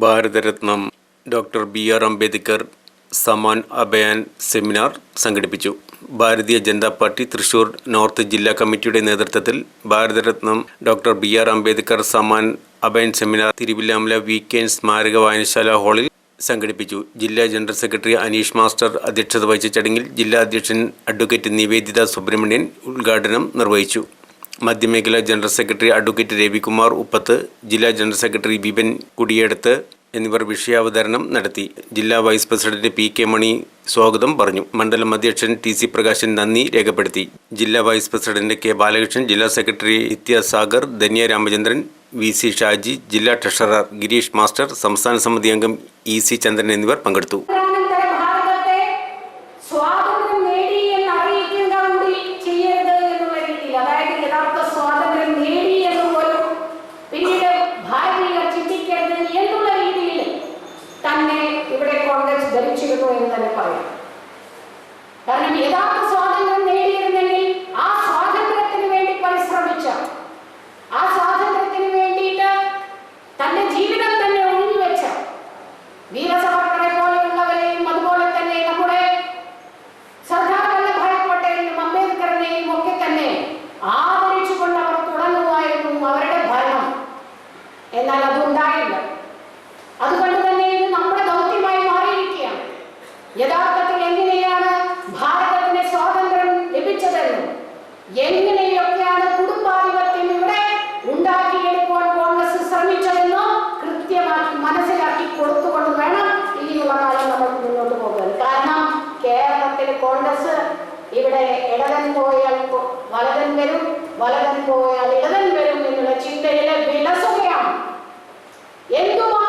ഭാരതരത്നം doctor B R. Ambedkar Samman Abhiyan seminar സംഘടിപ്പിച്ചു. Bharatiya Janata party Thrissur north ജില്ലാ കമ്മിറ്റിയുടെ നേതൃത്വത്തിൽ ഭാരതരത്നം doctor B R. Ambedkar Samman Abhiyan seminar Thiruvilwamala weekend സ്മാരക വായനശാല ഹാളിൽ സംഘടിപ്പിച്ചു. ജില്ലാ ജനറൽ സെക്രട്ടറി അനീഷ് മാസ്റ്റർ അധ്യക്ഷത വഹിച്ച ചടങ്ങിൽ ജില്ലാ അധ്യക്ഷൻ അഡ്വക്കേറ്റ് നിവേദിത സുബ്രഹ്മണ്യൻ ഉദ്ഘാടനം നിർവഹിച്ചു. മധ്യമേഖലാ general secretary advocate Ravikumar Uppath, ജില്ലാ ജനറൽ സെക്രട്ടറി വിപിൻ കുടിയെടുത്ത് എന്നിവർ വിഷയാവതരണം നടത്തി. ജില്ലാ വൈസ് പ്രസിഡന്റ് പി.കെ. മണി സ്വാഗതം പറഞ്ഞു. മണ്ഡലം അധ്യക്ഷൻ ടി.സി. പ്രകാശൻ നന്ദി രേഖപ്പെടുത്തി. ജില്ലാ വൈസ് പ്രസിഡന്റ് കെ. ബാലകൃഷ്ണൻ, ജില്ലാ സെക്രട്ടറി നിത്യസാഗർ, ധന്യ രാമചന്ദ്രൻ, വി.സി. ഷാജി, ജില്ലാ ട്രഷറർ ഗിരീഷ് മാസ്റ്റർ, സംസ്ഥാന സമിതി അംഗം ഇ.സി. ചന്ദ്രൻ എന്നിവർ പങ്കെടുത്തു. കാരണം യഥാർത്ഥ സ്വാതന്ത്ര്യം നേടിയിരുന്നെങ്കിൽ ആ സ്വാതന്ത്ര്യത്തിന് വേണ്ടി പരിശ്രമിച്ച, ആ സ്വാതന്ത്ര്യത്തിന് വേണ്ടിയിട്ട് തന്റെ ജീവിതം തന്നെ ഒഴിഞ്ഞുവെച്ച വീരസാവർക്കറെ പോലെയുള്ളവരെയും അതുപോലെ തന്നെ നമ്മുടെ സർദാർ വല്ലഭായ് പട്ടേലിനും അംബേദ്കറിനെയും ഒക്കെ തന്നെ ആദരിച്ചുകൊണ്ട് അവർ തുടങ്ങുമായിരുന്നു അവരുടെ ഭരണം. എന്നാൽ അതുണ്ടായില്ല. അതുകൊണ്ട് തന്നെ ഇത് നമ്മുടെ ദൗത്യമായി മാറിയിരിക്കുകയാണ്. യഥാർത്ഥത്തിൽ എങ്ങനെയാണ് ഭാരതത്തിന് സ്വാതന്ത്ര്യം ലഭിച്ചതെന്നും എങ്ങനെയൊക്കെയാണ് കുടുംബാധിപത്യം ഇവിടെ ഉണ്ടാക്കിയെടുക്കുവാൻ കോൺഗ്രസ് ശ്രമിച്ചതെന്നും കൃത്യമാക്കി മനസ്സിലാക്കി കൊടുത്തുകൊണ്ട് വേണം ഇനിയുള്ള കാലം നമുക്ക് മുന്നോട്ട് പോകാൻ. കാരണം കേരളത്തിലെ കോൺഗ്രസ് ഇവിടെ ഇടതൻ പോയാൽ വലതൻ വരും, വലതൻ പോയാൽ ഇടതൻ വരും എന്നുള്ള ചിന്തയിലെ വിലസുകയാണ്. എന്തുമാ